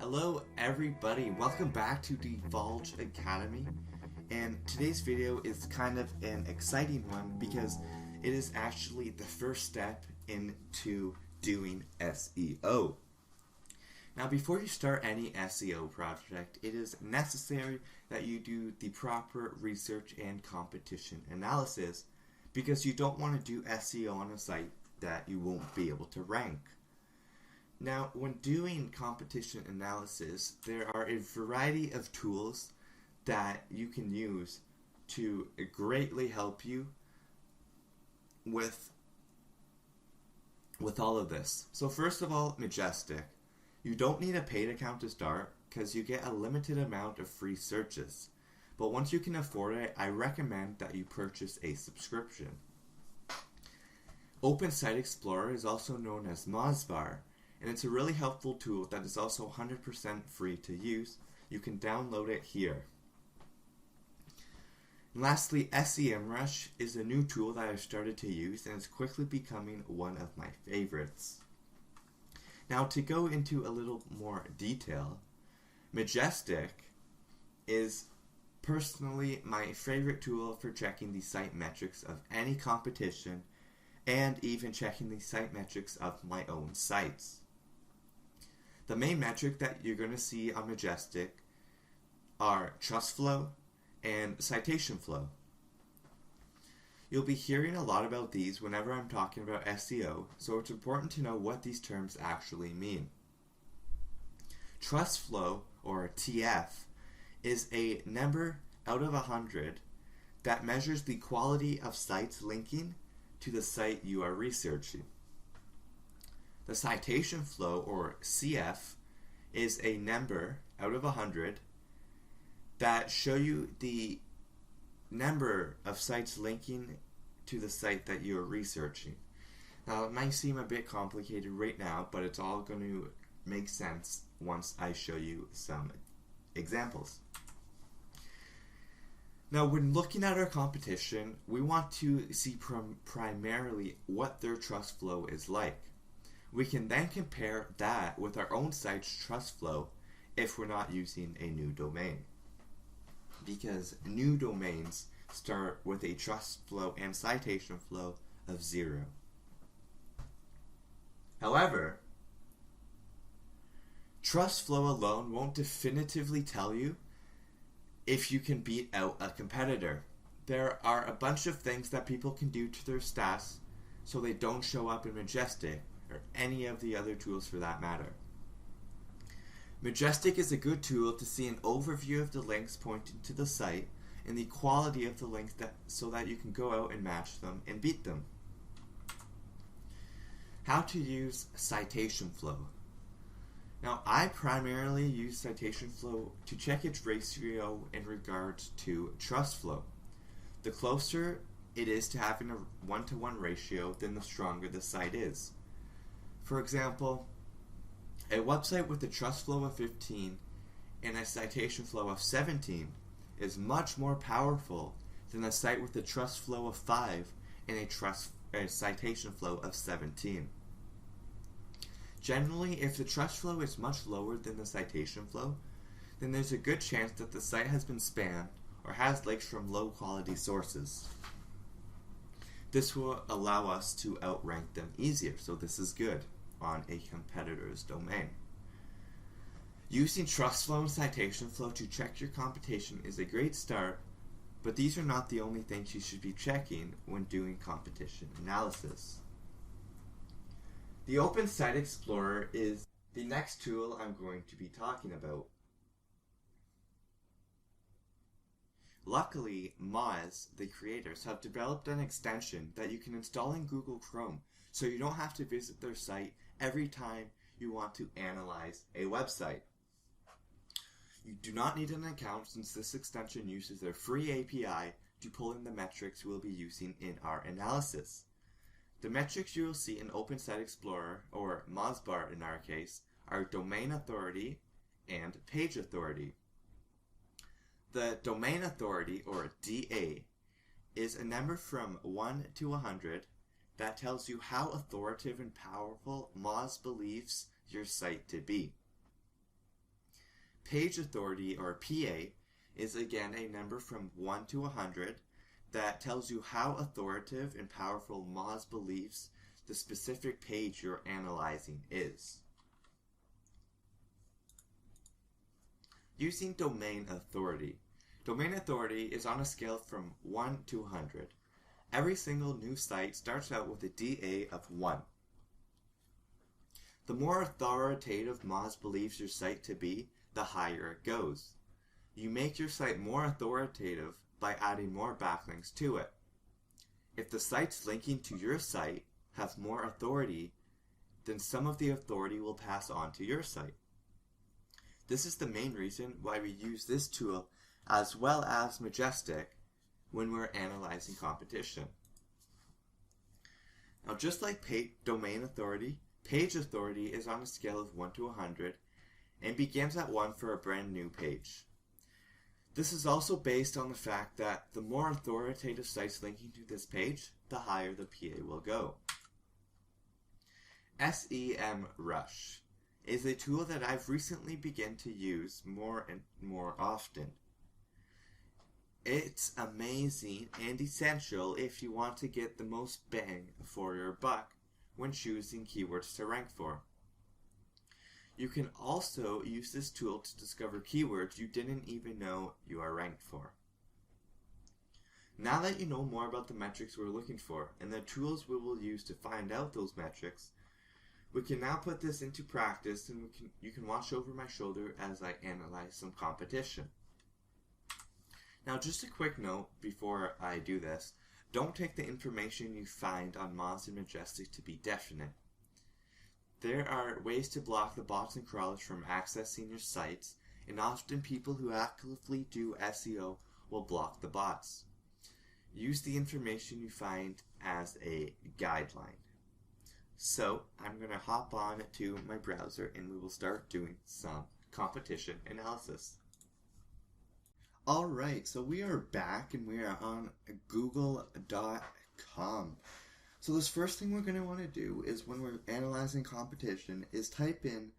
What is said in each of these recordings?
Hello everybody, welcome back to Divulge Academy, and today's video is kind of an exciting one because it is actually the first step into doing SEO. Now before you start any SEO project, it is necessary that you do the proper research and competition analysis because you don't want to do SEO on a site that you won't be able to rank. Now, when doing competition analysis, there are a variety of tools that you can use to greatly help you with all of this. So first of all, Majestic. You don't need a paid account to start because you get a limited amount of free searches. But once you can afford it, I recommend that you purchase a subscription. Open Site Explorer is also known as Mozbar, and it's a really helpful tool that is also 100% free to use. You can download it here. And lastly, SEMrush is a new tool that I've started to use and it's quickly becoming one of my favorites. Now to go into a little more detail, Majestic is personally my favorite tool for checking the site metrics of any competition and even checking the site metrics of my own sites. The main metric that you're going to see on Majestic are trust flow and citation flow. You'll be hearing a lot about these whenever I'm talking about SEO, so it's important to know what these terms actually mean. Trust flow, or TF, is a number out of 100 that measures the quality of sites linking to the site you are researching. The citation flow, or CF, is a number out of 100 that show you the number of sites linking to the site that you are researching. Now, it might seem a bit complicated right now, but it's all going to make sense once I show you some examples. Now, when looking at our competition, we want to see primarily what their trust flow is like. We can then compare that with our own site's trust flow if we're not using a new domain. Because new domains start with a trust flow and citation flow of 0. However, trust flow alone won't definitively tell you if you can beat out a competitor. There are a bunch of things that people can do to their stats so they don't show up in Majestic or any of the other tools for that matter. Majestic is a good tool to see an overview of the links pointing to the site and the quality of the links so that you can go out and match them and beat them. How to use citation flow. Now, I primarily use citation flow to check its ratio in regards to trust flow. The closer it is to having a 1-to-1 ratio, then the stronger the site is. For example, a website with a trust flow of 15 and a citation flow of 17 is much more powerful than a site with a trust flow of 5 and a citation flow of 17. Generally, if the trust flow is much lower than the citation flow, then there's a good chance that the site has been spammed or has links from low quality sources. This will allow us to outrank them easier, so this is good on a competitor's domain. Using trust flow and citation flow to check your competition is a great start, but these are not the only things you should be checking when doing competition analysis. The Open Site Explorer is the next tool I'm going to be talking about. Luckily, Moz, the creators, have developed an extension that you can install in Google Chrome, so you don't have to visit their site every time you want to analyze a website. You do not need an account since this extension uses their free API to pull in the metrics we'll be using in our analysis. The metrics you will see in Open Site Explorer, or Mozbar in our case, are domain authority and page authority. The domain authority, or DA, is a number from 1 to 100 that tells you how authoritative and powerful Moz believes your site to be. Page authority, or PA, is again a number from 1 to 100 that tells you how authoritative and powerful Moz believes the specific page you're analyzing is. Using domain authority. Domain authority is on a scale from 1 to 100. Every single new site starts out with a DA of 1. The more authoritative Moz believes your site to be, the higher it goes. You make your site more authoritative by adding more backlinks to it. If the sites linking to your site have more authority, then some of the authority will pass on to your site. This is the main reason why we use this tool as well as Majestic when we're analyzing competition. Now, just like domain authority, page authority is on a scale of 1 to 100 and begins at 1 for a brand new page. This is also based on the fact that the more authoritative sites linking to this page, the higher the PA will go. SEMrush is a tool that I've recently begun to use more and more often. It's amazing and essential if you want to get the most bang for your buck when choosing keywords to rank for. You can also use this tool to discover keywords you didn't even know you are ranked for. Now that you know more about the metrics we're looking for and the tools we will use to find out those metrics, we can now put this into practice, and you can watch over my shoulder as I analyze some competition. Now, just a quick note before I do this, don't take the information you find on Moz and Majestic to be definite. There are ways to block the bots and crawlers from accessing your sites, and often people who actively do SEO will block the bots. Use the information you find as a guideline. So, I'm going to hop on to my browser and we will start doing some competition analysis. Alright, so we are back and we are on google.com. So this first thing we're going to want to do is, when we're analyzing competition, is type in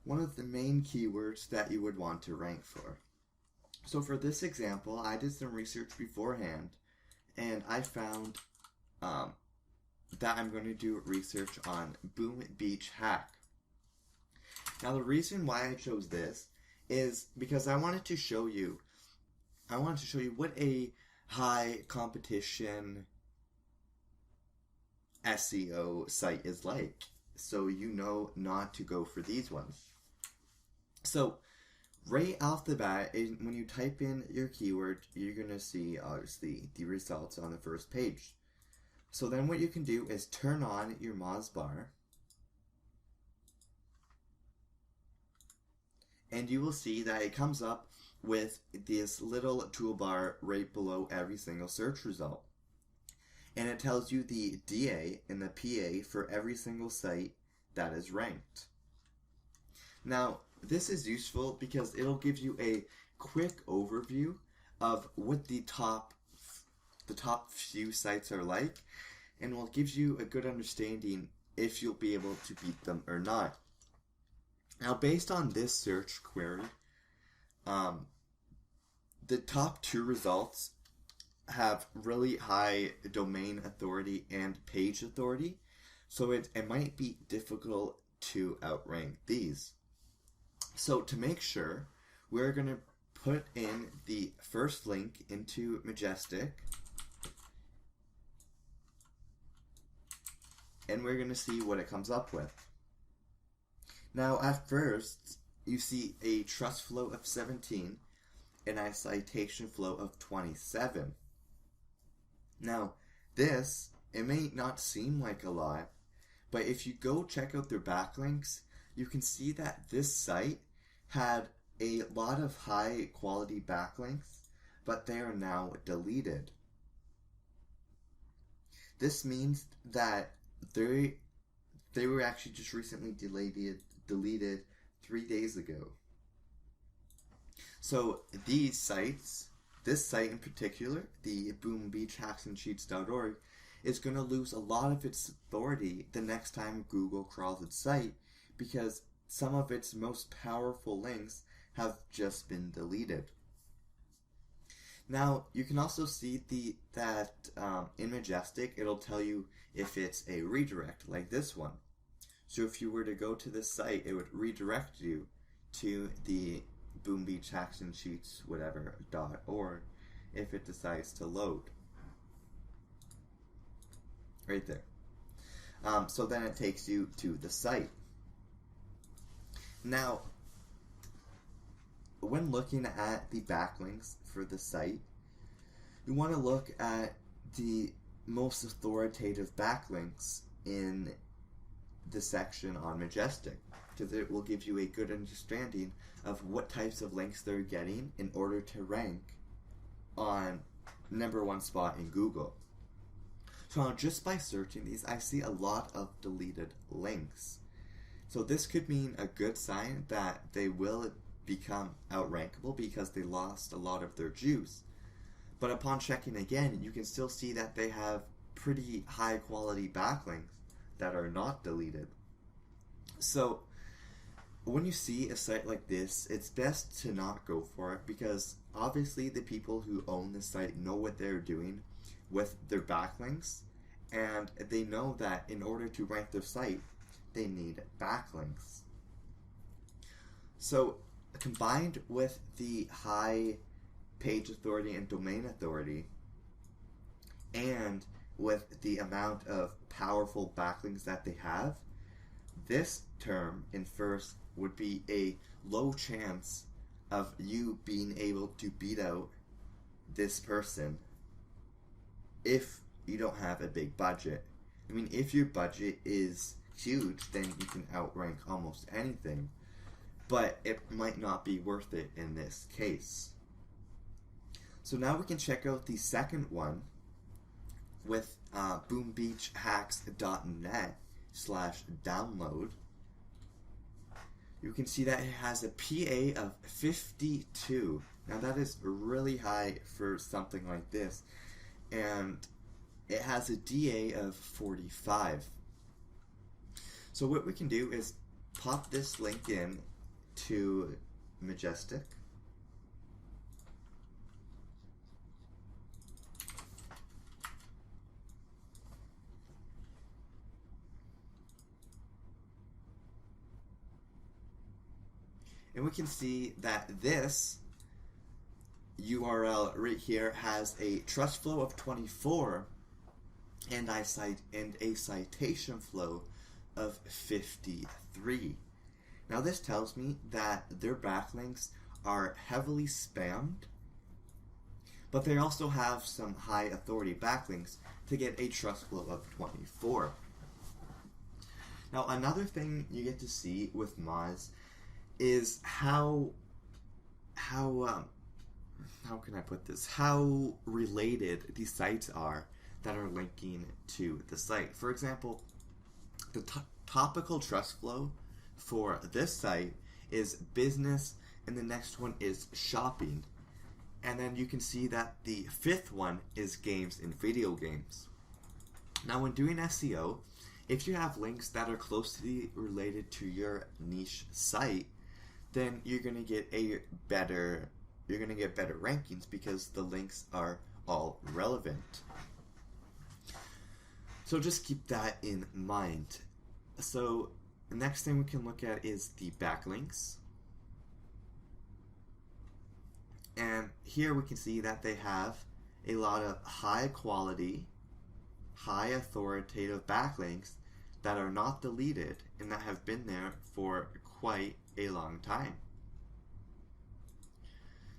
one of the main keywords that you would want to rank for. So for this example, I did some research beforehand and I found that I'm going to do research on Boom Beach Hack. Now the reason why I chose this is because I wanted to show you what a high competition SEO site is like, so you know not to go for these ones. So right off the bat, when you type in your keyword, you're going to see obviously the results on the first page. So then what you can do is turn on your Moz bar, and you will see that it comes up with this little toolbar right below every single search result. And it tells you the DA and the PA for every single site that is ranked. Now, this is useful because it'll give you a quick overview of what the top few sites are like, and will give you a good understanding if you'll be able to beat them or not. Now, based on this search query, the top 2 results have really high domain authority and page authority, so it might be difficult to outrank these. So to make sure, we're going to put in the first link into Majestic, and we're going to see what it comes up with. Now, at first, you see a trust flow of 17 and a citation flow of 27. Now, this, it may not seem like a lot, but if you go check out their backlinks, you can see that this site had a lot of high quality backlinks, but they are now deleted. This means that they were actually just recently deleted 3 days ago. So these sites, this site in particular, the boombeachhacksandcheats.org, is going to lose a lot of its authority the next time Google crawls its site, because some of its most powerful links have just been deleted. Now, you can also see that in Majestic, it'll tell you if it's a redirect, like this one. So if you were to go to this site, it would redirect you to the Boom Beach Hacks and Cheats whatever.org if it decides to load. Right there. So then it takes you to the site. Now, when looking at the backlinks for the site, you want to look at the most authoritative backlinks in the section on Majestic, because it will give you a good understanding of what types of links they're getting in order to rank on #1 spot in Google. So now, just by searching these, I see a lot of deleted links. So this could mean a good sign that they will become outrankable because they lost a lot of their juice. But upon checking again, you can still see that they have pretty high quality backlinks that are not deleted. So when you see a site like this, it's best to not go for it, because obviously the people who own the site know what they're doing with their backlinks, and they know that in order to rank their site, they need backlinks. So combined with the high page authority and domain authority, and with the amount of powerful backlinks that they have, this term infers would be a low chance of you being able to beat out this person if you don't have a big budget. I mean, if your budget is huge, then you can outrank almost anything, but it might not be worth it in this case. So now we can check out the second one with boombeachhacks.net/download. You can see that it has a PA of 52. Now that is really high for something like this, and it has a DA of 45. So what we can do is pop this link in to Majestic. And we can see that this URL right here has a trust flow of 24 and a citation flow of 53. Now this tells me that their backlinks are heavily spammed, but they also have some high authority backlinks to get a trust flow of 24. Now another thing you get to see with Moz is how can I put this? How related these sites are that are linking to the site. For example, the topical trust flow for this site is business, and the next one is shopping. And then you can see that the fifth one is games and video games. Now when doing SEO, if you have links that are closely related to your niche site, then you're going to get better rankings because the links are all relevant. So just keep that in mind. So the next thing we can look at is the backlinks. And here we can see that they have a lot of high quality, high authoritative backlinks that are not deleted and that have been there for quite a long time.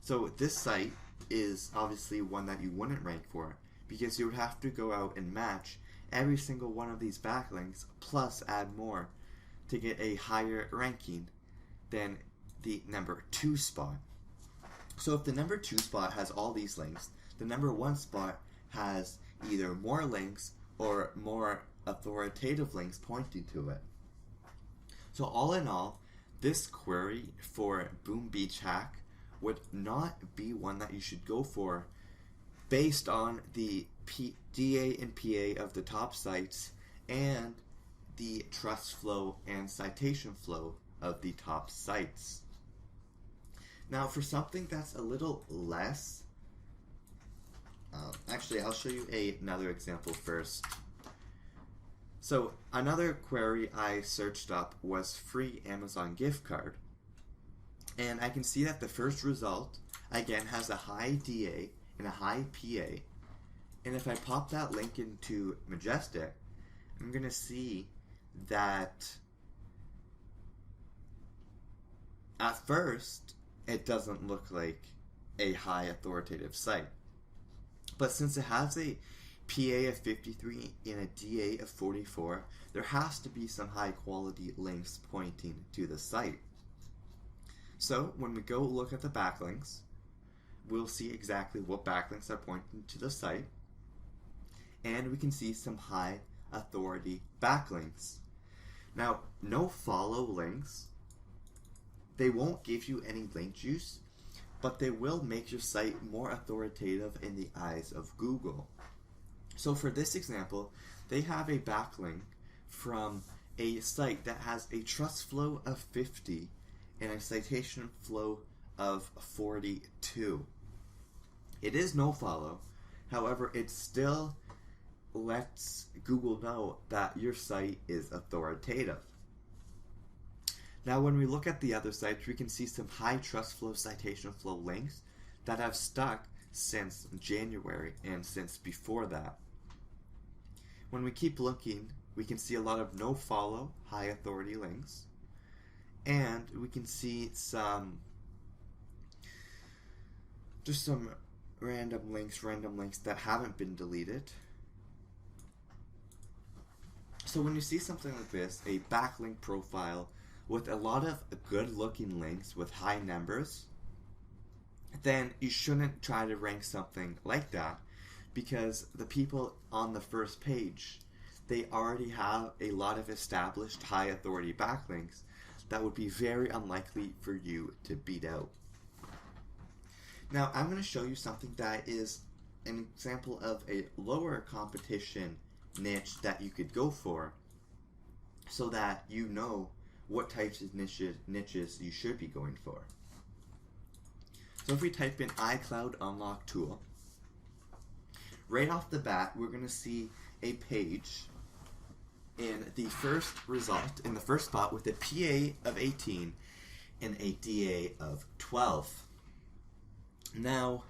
So this site is obviously one that you wouldn't rank for, because you would have to go out and match every single one of these backlinks plus add more to get a higher ranking than the #2 spot. So if the #2 spot has all these links, the #1 spot has either more links or more authoritative links pointing to it. So all in all, this query for Boom Beach Hack would not be one that you should go for based on the DA and PA of the top sites and the trust flow and citation flow of the top sites. Now for something that's a little less, actually I'll show you another example first. So another query I searched up was free Amazon gift card. And I can see that the first result, again, has a high DA and a high PA. And if I pop that link into Majestic, I'm going to see that at first, it doesn't look like a high authoritative site. But since it has a PA of 53 and a DA of 44, there has to be some high quality links pointing to the site. So when we go look at the backlinks, we'll see exactly what backlinks are pointing to the site, and we can see some high authority backlinks. Now, no follow links, they won't give you any link juice, but they will make your site more authoritative in the eyes of Google. So for this example, they have a backlink from a site that has a trust flow of 50 and a citation flow of 42. It is no follow, however, it still lets Google know that your site is authoritative. Now when we look at the other sites, we can see some high trust flow citation flow links that have stuck since January and since before that. When we keep looking, we can see a lot of no follow high authority links, and we can see some random links that haven't been deleted. So when you see something like this, a backlink profile with a lot of good looking links with high numbers, then you shouldn't try to rank something like that, because the people on the first page, they already have a lot of established high authority backlinks that would be very unlikely for you to beat out. Now I'm going to show you something that is an example of a lower competition niche that you could go for, so that you know what types of niches you should be going for. So if we type in iCloud Unlock Tool, right off the bat we're going to see a page in the first result, in the first spot, with a PA of 18 and a DA of 12. Now,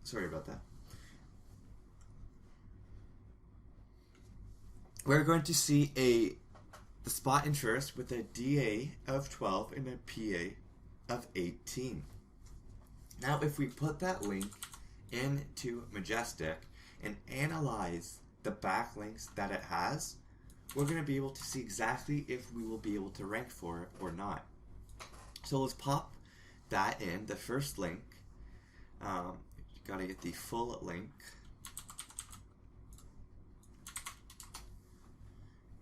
sorry about that. We're going to see the spot in first with a DA of 12 and a PA of 18. Now if we put that link into Majestic and analyze the backlinks that it has, we're going to be able to see exactly if we will be able to rank for it or not. So let's pop that in, the first link. Gotta get the full link.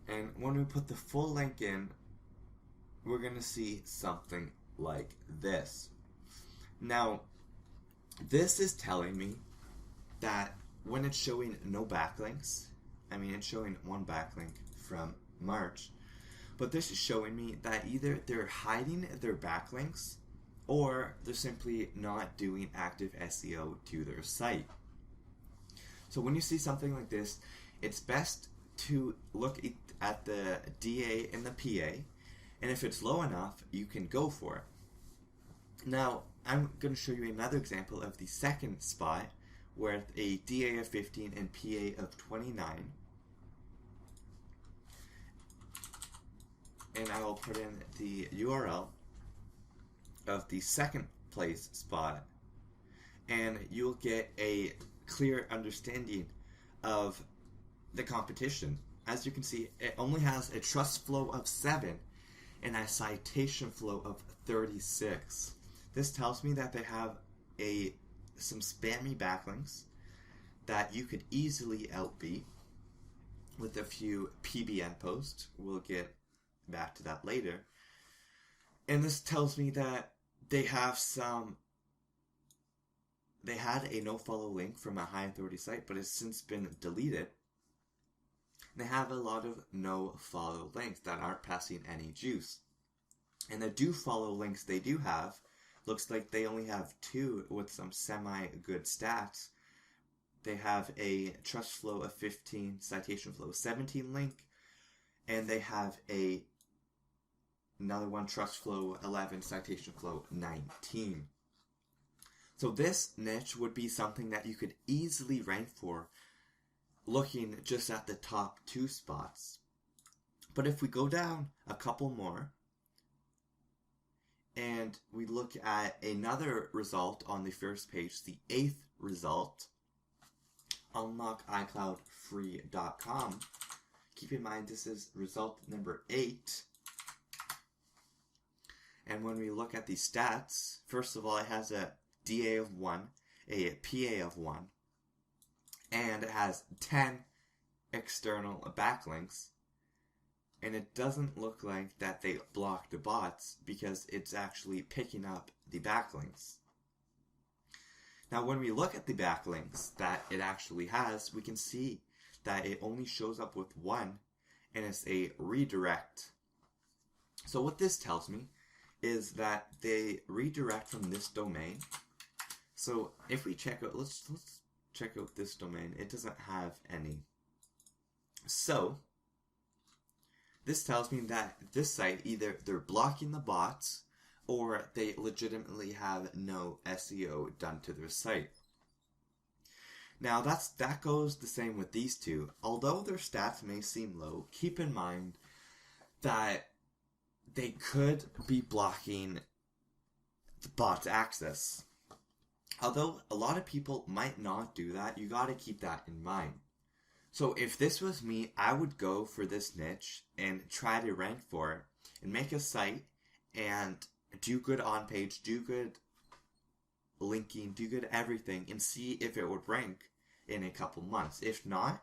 And when we put the full link in, we're going to see something like this. Now, this is telling me that when it's showing no backlinks, I mean it's showing one backlink from March, but this is showing me that either they're hiding their backlinks or they're simply not doing active SEO to their site. So when you see something like this, it's best to look at the DA and the PA, and if it's low enough, you can go for it. Now, I'm going to show you another example of the second spot with a DA of 15 and PA of 29. And I will put in the URL of the second place spot, and you'll get a clear understanding of the competition. As you can see, it only has a trust flow of 7 and a citation flow of 36. This tells me that they have some spammy backlinks that you could easily outbeat with a few PBN posts. We'll get back to that later. And this tells me that they had a no-follow link from a high-authority site, but it's since been deleted. They have a lot of no-follow links that aren't passing any juice. And the do follow links they do have, looks like they only have 2 with some semi-good stats. They have a trust flow of 15, citation flow of 17 link, and they have another one, trust flow 11, citation flow 19. So this niche would be something that you could easily rank for looking just at the top 2 spots. But if we go down a couple more and we look at another result on the first page, the 8th result, unlockicloudfree.com. Keep in mind this is result number 8. And when we look at the stats, first of all, it has a DA of 1, a PA of 1, and it has 10 external backlinks. And it doesn't look like that they blocked the bots because it's actually picking up the backlinks. Now when we look at the backlinks that it actually has, we can see that it only shows up with 1, and it's a redirect. So what this tells me is that they redirect from this domain. So if we check out, let's check out this domain. It doesn't have any. So this tells me that this site, either they're blocking the bots or they legitimately have no SEO done to their site. Now that goes the same with these two. Although their stats may seem low, keep in mind that they could be blocking the bot's access. Although a lot of people might not do that, you gotta keep that in mind. So if this was me, I would go for this niche and try to rank for it and make a site and do good on page, do good linking, do good everything, and see if it would rank in a couple months. If not,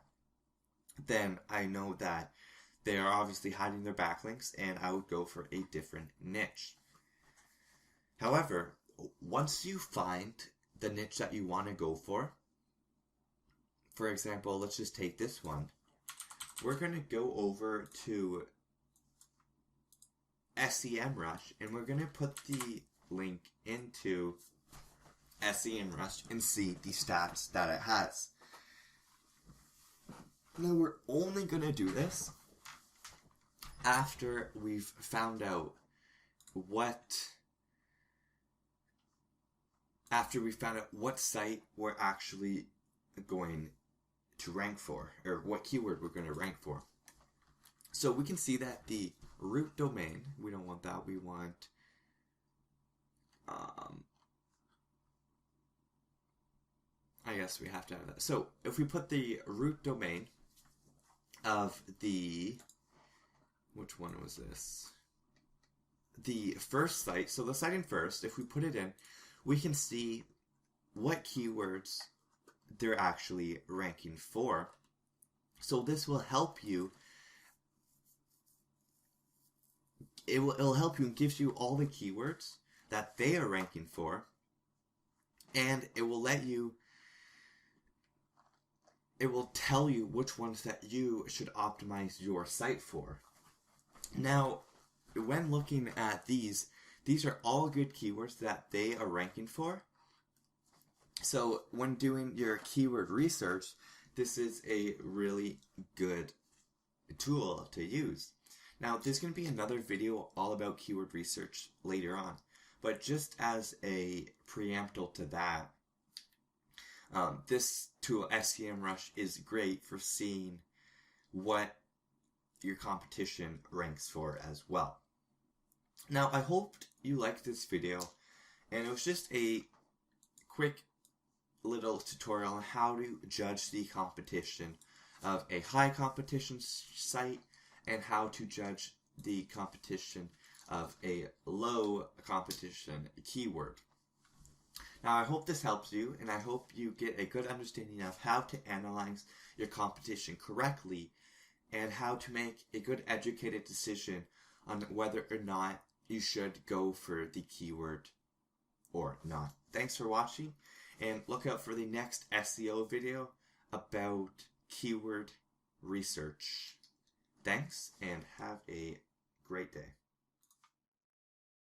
then I know that they are obviously hiding their backlinks and I would go for a different niche. However, once you find the niche that you want to go for example, let's just take this one. We're going to go over to SEMrush and we're going to put the link into SEMrush and see the stats that it has. Now we're only going to do this after we've found out what site we're actually going to rank for, or what keyword we're going to rank for. So we can see that the root domain, we don't want that, we want I guess we have to have that. So if we put the root domain of the, which one was this? The first site, so the site in first, if we put it in, we can see what keywords they're actually ranking for. So this will help you. It'll help you and gives you all the keywords that they are ranking for, and it will tell you which ones that you should optimize your site for. Now, when looking at these are all good keywords that they are ranking for. So when doing your keyword research, this is a really good tool to use. Now, there's going to be another video all about keyword research later on, but just as a preamble to that, this tool, SEMrush, is great for seeing what your competition ranks for as well. Now, I hoped you liked this video, and it was just a quick little tutorial on how to judge the competition of a high competition site and how to judge the competition of a low competition keyword. Now, I hope this helps you, and I hope you get a good understanding of how to analyze your competition correctly and how to make a good educated decision on whether or not you should go for the keyword or not. Thanks for watching, and look out for the next SEO video about keyword research. Thanks, and have a great day.